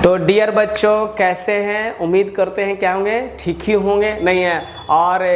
तो डियर बच्चों, कैसे हैं? उम्मीद करते हैं क्या होंगे, ठीक ही होंगे, नहीं है? और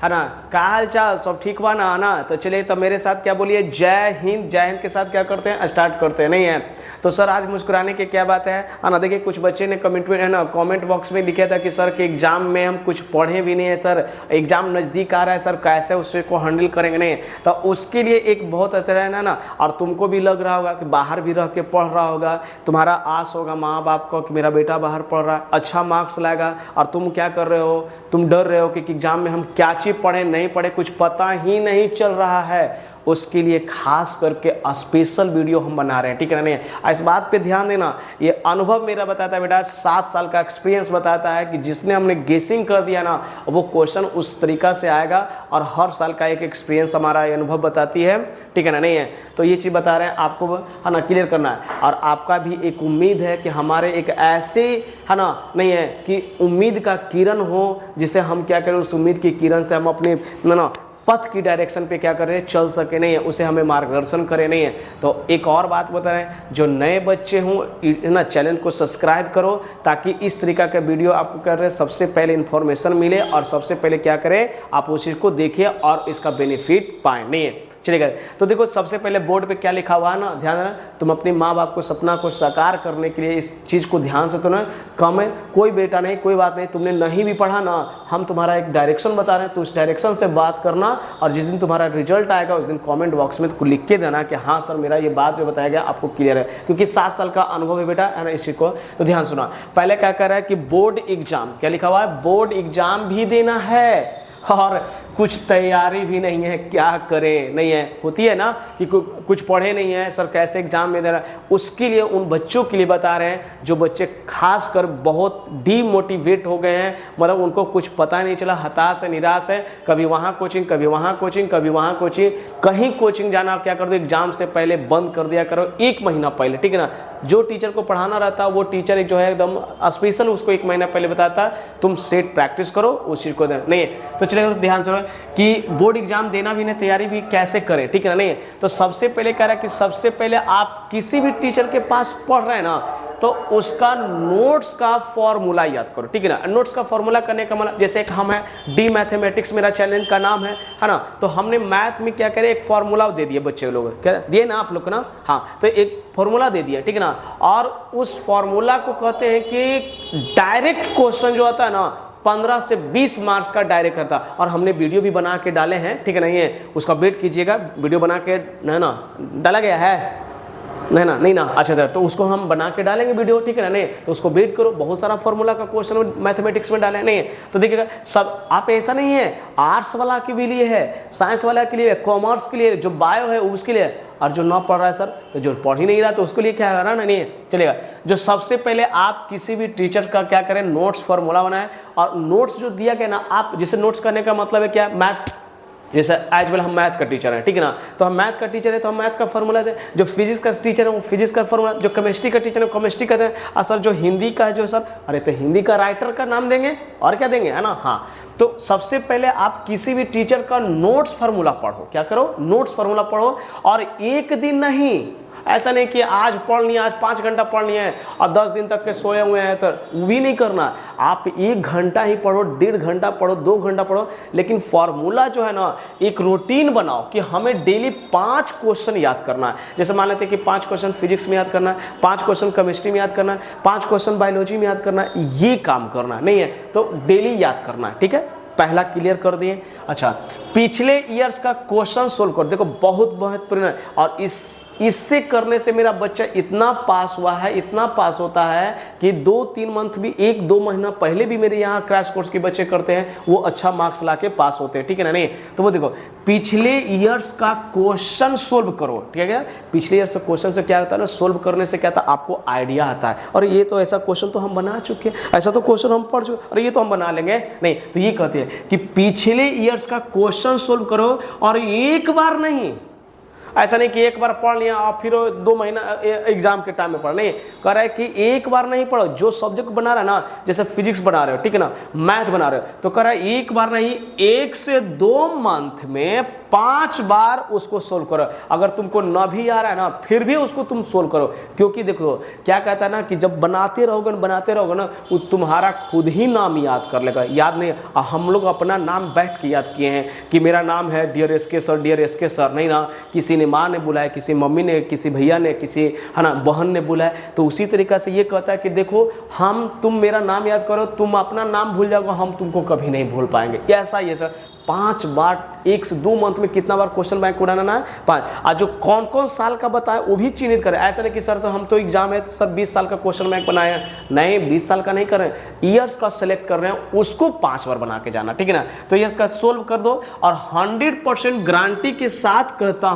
है ना, क्या हाल चाल, सब ठीक बा ना? तो चलिए, तो मेरे साथ क्या बोलिए, जय हिंद। जय हिंद के साथ क्या करते हैं, स्टार्ट करते हैं, नहीं है? तो सर आज मुस्कुराने की क्या बात है ना? देखिए, कुछ बच्चे ने कमेंट में, है ना, कमेंट बॉक्स में लिखा था कि सर के एग्जाम में हम कुछ पढ़े भी नहीं है, सर एग्जाम नज़दीक आ रहा है, सर कैसे उससे को हैंडल करेंगे? नहीं, तो उसके लिए एक बहुत अच्छा है ना, और तुमको भी लग रहा होगा कि बाहर भी रह के पढ़ रहा होगा, तुम्हारा आस होगा माँ बाप को कि मेरा बेटा बाहर पढ़ रहा है, अच्छा मार्क्स लाएगा, और तुम क्या कर रहे हो, तुम डर रहे हो कि एग्जाम में हम क्या चीज़ पढ़े नहीं पढ़े, कुछ पता ही नहीं चल रहा है। उसके लिए खास करके स्पेशल वीडियो हम बना रहे हैं, ठीक है ना? नहीं, इस बात पे ध्यान देना। ये अनुभव मेरा बताता है बेटा, 7 साल का एक्सपीरियंस बताता है कि जिसने हमने गेसिंग कर दिया ना, वो क्वेश्चन उस तरीका से आएगा, और हर साल का एक एक्सपीरियंस हमारा ये अनुभव बताती है, ठीक है ना? नहीं है, तो ये चीज़ बता रहे हैं आपको, है ना, क्लियर करना है। और आपका भी एक उम्मीद है कि हमारे एक ऐसे, है ना, नहीं है, कि उम्मीद का किरण हो, जिसे हम क्या करें, उस उम्मीद की किरण से हम अपने ना पथ की डायरेक्शन पे क्या कर रहे हैं, चल सके, नहीं है, उसे हमें मार्गदर्शन करे, नहीं है? तो एक और बात बता रहे हैं, जो नए बच्चे हों ना, चैनल को सब्सक्राइब करो, ताकि इस तरीका का वीडियो आपको कर रहे हैं सबसे पहले इन्फॉर्मेशन मिले, और सबसे पहले क्या करें, आप उस चीज़ को देखिए और इसका बेनिफिट पाएँ, नहीं है? चलिएगा, तो देखो सबसे पहले बोर्ड पे क्या लिखा हुआ है ना, ध्यान देना। तुम अपने माँ बाप को सपना को साकार करने के लिए इस चीज़ को ध्यान से, तो ना कम है, कोई बेटा नहीं, कोई बात नहीं, तुमने नहीं भी पढ़ा ना, हम तुम्हारा एक डायरेक्शन बता रहे हैं, तो उस डायरेक्शन से बात करना, और जिस दिन तुम्हारा रिजल्ट आएगा उस दिन कमेंट बॉक्स में तो लिख के देना कि हाँ सर, मेरा ये बात जो बताया गया आपको क्लियर है, क्योंकि 7 साल का अनुभव है बेटा, है ना, इस चीज़ को तो ध्यान सुना। पहले क्या कर रहा है कि बोर्ड एग्जाम, क्या लिखा हुआ है, बोर्ड एग्जाम भी देना है, और कुछ तैयारी भी नहीं है, क्या करें? नहीं है, होती है ना कि कुछ पढ़े नहीं है, सर कैसे एग्जाम में देना। उसके लिए उन बच्चों के लिए बता रहे हैं जो बच्चे खास कर बहुत डीमोटिवेट हो गए हैं, मतलब उनको कुछ पता नहीं चला, हताश है, निराश है, कभी वहाँ कोचिंग, कभी वहाँ कोचिंग, कभी वहाँ कोचिंग, कहीं कोचिंग जाना क्या कर दो, एग्जाम से पहले बंद कर दिया करो, 1 महीना पहले, ठीक है ना? जो टीचर को पढ़ाना रहता है वो टीचर जो है एकदम स्पेशल, उसको 1 महीना पहले बताता है, तुम सेट प्रैक्टिस करो, उस चीज़ को नहीं है। तो चलिए, तो ध्यान से कि बोर्ड एग्जाम देना भी नहीं, तैयारी भी कैसे करें, ठीक है ना? नहीं, तो सबसे पहले कह रहा है कि सबसे पहले आप किसी भी टीचर के पास पढ़ रहे हैं ना, तो उसका नोट्स का फॉर्मूला याद करो, ठीक है ना? नोट्स का फॉर्मूला करने का मतलब, जैसे एक हम है डी मैथमेटिक्स, मेरा चैनल का नाम है ना, तो हमने मैथ में क्या करें, एक फॉर्मूला दे दिए बच्चे लोग, क्या दिए ना आप लोग ना? हाँ, तो एक फॉर्मूला दे दिया, ठीक है ना? और उस फॉर्मूला को कहते हैं कि डायरेक्ट क्वेश्चन जो आता है ना, 15 से 20 मार्क्स का डायरेक्ट रहता, और हमने वीडियो भी बना के डाले हैं, ठीक है? नहीं है, उसका वेट कीजिएगा, वीडियो बना के ना डाला गया है, नहीं ना, अच्छा, तो उसको हम बना के डालेंगे वीडियो, ठीक है ना? नहीं, तो उसको वेट करो, बहुत सारा फॉर्मूला का क्वेश्चन मैथमेटिक्स में डाले, नहीं है? तो देखिएगा, सब आप ऐसा नहीं है, आर्ट्स वाला के भी लिए है, साइंस वाला के लिए है, कॉमर्स के लिए, जो बायो है उसके लिए, और जो ना पढ़ रहा है सर, तो जो पढ़ ही नहीं रहा तो उसके लिए क्या है ना? नहीं है, चलेगा। जो सबसे पहले आप किसी भी टीचर का क्या करें, नोट्स फॉर्मूला बनाएं, और नोट्स जो दिया गया ना, आप जिसे नोट्स करने का मतलब है क्या, मैथ, जैसे आज वेल हम मैथ का टीचर हैं, ठीक है ना? तो हम मैथ का टीचर है तो हम मैथ का फॉर्मूला दें, जो फिजिक्स का टीचर है वो फिजिक्स का फॉर्मूला, जो केमिस्ट्री का टीचर है वो केमिस्ट्री का दें, और सर जो हिंदी का है जो सर, अरे तो हिंदी का राइटर का नाम देंगे, और क्या देंगे, है ना? हाँ, तो सबसे पहले आप किसी भी टीचर का नोट्स फार्मूला पढ़ो, क्या करो, नोट्स फार्मूला पढ़ो, और एक दिन नहीं, ऐसा नहीं कि आज पढ़ लिया, आज 5 घंटा पढ़ लिए हैं और 10 दिन तक के सोए हुए हैं, तो वो भी नहीं करना। आप 1 घंटा ही पढ़ो, 1.5 घंटा पढ़ो, 2 घंटा पढ़ो, लेकिन फॉर्मूला जो है ना, एक रूटीन बनाओ कि हमें डेली 5 क्वेश्चन याद करना है। जैसे मान लेते हैं कि 5 क्वेश्चन फिजिक्स में याद करना है, 5 क्वेश्चन केमिस्ट्री में याद करना है, 5 क्वेश्चन बायोलॉजी में याद करना है, ये काम करना नहीं है, तो डेली याद करना है, ठीक है? पहला क्लियर कर दिए। अच्छा, पिछले ईयर्स का क्वेश्चन सोल्व कर, देखो बहुत महत्वपूर्ण है, और इससे करने से मेरा बच्चा इतना पास हुआ है, इतना पास होता है कि 2-3 मंथ भी, 1-2 महीना पहले भी मेरे यहाँ क्रैश कोर्स के बच्चे करते हैं, वो अच्छा मार्क्स लाके पास होते हैं, ठीक है ना? नहीं, तो वो देखो, पिछले ईयर्स का क्वेश्चन सोल्व करो, ठीक है? पिछले ईयर्स का क्वेश्चन से क्या होता है ना, सोल्व करने से क्या था, आपको आइडिया आता है, और ये तो ऐसा क्वेश्चन तो हम बना चुके हैं, ऐसा तो क्वेश्चन हम पढ़ चुके, और ये तो हम बना लेंगे, नहीं, तो ये कहते हैं कि पिछले ईयर्स का क्वेश्चन सोल्व करो, और एक बार नहीं, ऐसा नहीं कि एक बार पढ़ लिया और फिर 2 महीना एग्जाम के टाइम में पढ़, नहीं, कह रहा है कि एक बार नहीं पढ़ो, जो सब्जेक्ट बना रहा है ना, जैसे फिजिक्स बना रहे हो, ठीक है ना, मैथ बना रहे हो, तो कह रहा है एक बार नहीं 1 से 2 मंथ में 5 बार उसको सोल्व करो। अगर तुमको न भी आ रहा है ना, फिर भी उसको तुम सोल्व करो, क्योंकि देखो क्या कहता है ना कि जब बनाते रहोगे ना, वो तुम्हारा खुद ही नाम याद कर लेगा। याद नहीं, हम लोग अपना नाम बैठ के याद किए हैं कि मेरा नाम है डियर एसके सर, नहीं ना, किसी ने माँ ने बुलाया, किसी मम्मी ने, किसी भैया ने, किसी है ना बहन ने बुलाया। तो उसी तरीक़ा से ये कहता है कि देखो तुम मेरा नाम याद करो, तुम अपना नाम भूल जाओगे, हम तुमको कभी नहीं भूल पाएंगे। ऐसा ही है सर, 5 बार 1 से 2 मंथ में कितना बार क्वेश्चन बैंक उड़ाना है, 5। और जो कौन कौन साल का बताए वो भी चिन्हित करें। ऐसा नहीं कि सर तो हम तो एग्जाम है तो सर 20 साल का क्वेश्चन बैंक बनाए, नहीं 20 साल का नहीं कर रहे हैं, ईयर्स का सिलेक्ट कर रहे हैं, उसको 5 बार बना के जाना, ठीक है ना। तो ईयर्स का सोल्व कर दो और 100% गारंटी के साथ कहता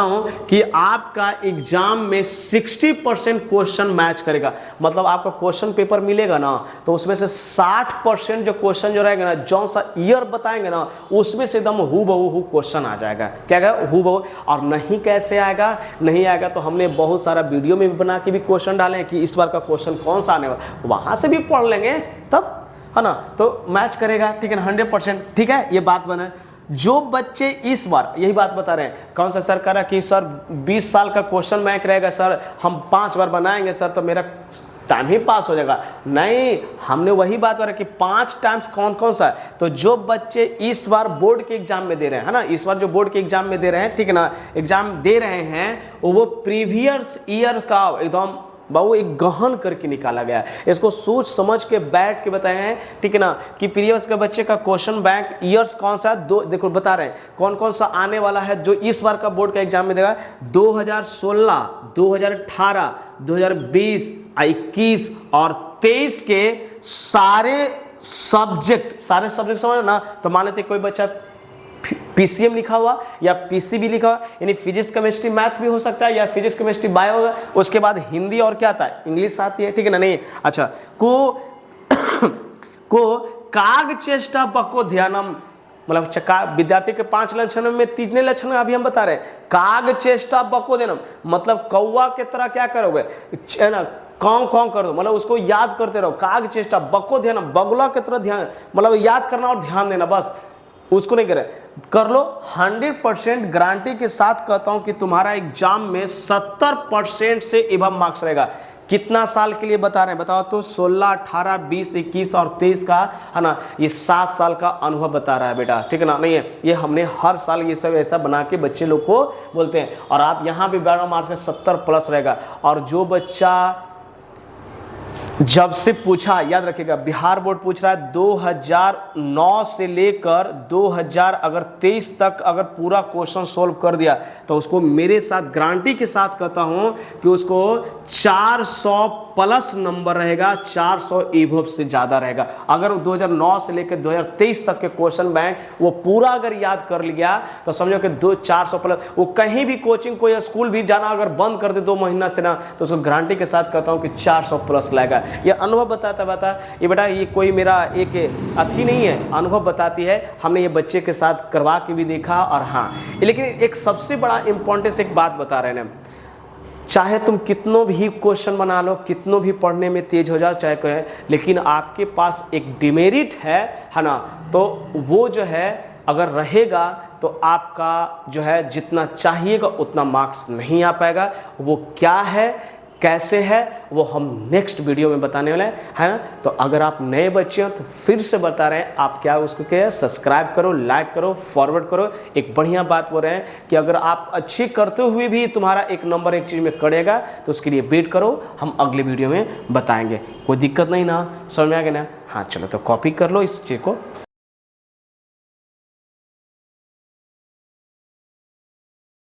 हूं कि आपका एग्जाम में 60% क्वेश्चन मैच करेगा। मतलब आपका क्वेश्चन पेपर मिलेगा ना, तो उसमें से 60% जो क्वेश्चन जो रहेगा ना, जो सा ईयर बताएंगे ना, उसमें से एकदम हूबहू क्वेश्चन आ जाएगा। क्या कहेगा? हूबहू। और नहीं कैसे आएगा, नहीं आएगा तो हमने बहुत सारा वीडियो में भी बना के भी क्वेश्चन डाले कि इस बार का क्वेश्चन कौन सा आने वाला, वहां से भी पढ़ लेंगे तब, है ना, तो मैच करेगा, ठीक है ना, 100%। ठीक है, ये बात बना। जो बच्चे इस बार यही बात बता रहे हैं, कौन सा सर कह रहा है कि सर 20 साल का क्वेश्चन बैंक रहेगा सर, हम 5 बार बनाएंगे सर तो मेरा टाइम ही पास हो जाएगा। नहीं, हमने वही बात करा कि 5 टाइम्स कौन कौन सा है। तो जो बच्चे इस बार बोर्ड के एग्जाम में दे रहे हैं, है ना, इस बार जो बोर्ड के एग्जाम में दे रहे हैं, ठीक है ना, एग्जाम दे रहे हैं, वो प्रीवियस ईयर का एकदम बाबू एक गहन करके निकाला गया है। इसको सोच समझ के बैठ के बताए हैं, ठीक है ना, कि प्रीवियस के बच्चे का क्वेश्चन बैंक ईयर्स कौन सा है, 2 देखो बता रहे हैं कौन कौन सा आने वाला है जो इस बार का बोर्ड का एग्जाम में देगा। 2016, 2018, 2020, 21 और 23 के सारे सब्जेक्ट समझ ना। तो मान लेते कोई बच्चा पीसीएम लिखा हुआ या पीसीबी लिखा हुआ, यानी फिजिक्स केमिस्ट्री मैथ भी हो सकता है, या फिजिक्स केमिस्ट्री बायो होगा, उसके बाद हिंदी और क्या आता है, इंग्लिश आती है, ठीक है ना। नहीं, अच्छा, को काग चेष्टा बको ध्यानम, मतलब विद्यार्थी के 5 लक्षणों में 3 लक्षण अभी हम बता रहे हैं। काग चेष्टा बको ध्यानम मतलब कौवा के तरह क्या करोगे ना, कौन कर दो, मतलब उसको याद करते रहो। काग चेष्टा बको ध्यानम, बगुला के तरह ध्यान, मतलब याद करना और ध्यान देना, बस उसको नहीं करे, कर लो। 100% गारंटी के साथ कहता हूं कि तुम्हारा एग्जाम में 70% से एबव मार्क्स रहेगा। कितना साल के लिए बता रहे हैं बताओ तो? 16, 18, 20, 21 और 23 का, है ना, ये 7 साल का अनुभव बता रहा है बेटा, ठीक है ना। नहीं है, ये हमने हर साल ये सब ऐसा बना के बच्चे लोग को बोलते हैं। और आप यहाँ भी 12 मार्क्स में 70+ रहेगा। और जो बच्चा जब से पूछा, याद रखिएगा, बिहार बोर्ड पूछ रहा है 2009 से लेकर 2023 तक अगर पूरा क्वेश्चन सोल्व कर दिया तो उसको मेरे साथ गारंटी के साथ कहता हूं कि उसको 400+ नंबर रहेगा, 400 एबव से ज़्यादा रहेगा। अगर 2009 से लेकर 2023 तक के क्वेश्चन बैंक वो पूरा अगर याद कर लिया तो समझो कि 400+। वो कहीं भी कोचिंग कोई स्कूल भी जाना अगर बंद कर दे 2 महीना से ना, तो उसको गारंटी के साथ कहता हूं कि 400+ लाएगा। ये अनुभव बताता ये बेटा, ये कोई मेरा एक अथी नहीं है, अनुभव बताती है। हमने ये बच्चे के साथ करवा के भी देखा। और हाँ, लेकिन एक सबसे बड़ा इंपॉर्टेंट एक बात बता रहे हैं, चाहे तुम कितनों भी क्वेश्चन बना लो, कितनों भी पढ़ने में तेज हो जाओ, चाहे कहें, लेकिन आपके पास एक डिमेरिट है ना, तो वो जो है अगर रहेगा तो आपका जो है जितना चाहिएगा उतना मार्क्स नहीं आ पाएगा। वो क्या है, कैसे है, वो हम नेक्स्ट वीडियो में बताने वाले हैं, है ना। तो अगर आप नए बच्चे हो तो फिर से बता रहे हैं, आप क्या उसको क्या सब्सक्राइब करो, लाइक करो, फॉरवर्ड करो। एक बढ़िया बात बोल रहे हैं कि अगर आप अच्छी करते हुए भी तुम्हारा एक नंबर एक चीज़ में करेगा तो उसके लिए वेट करो, हम अगले वीडियो में बताएंगे। कोई दिक्कत नहीं ना, समझ में आ गया ना? हाँ चलो, तो कॉपी कर लो इस चीज़ को।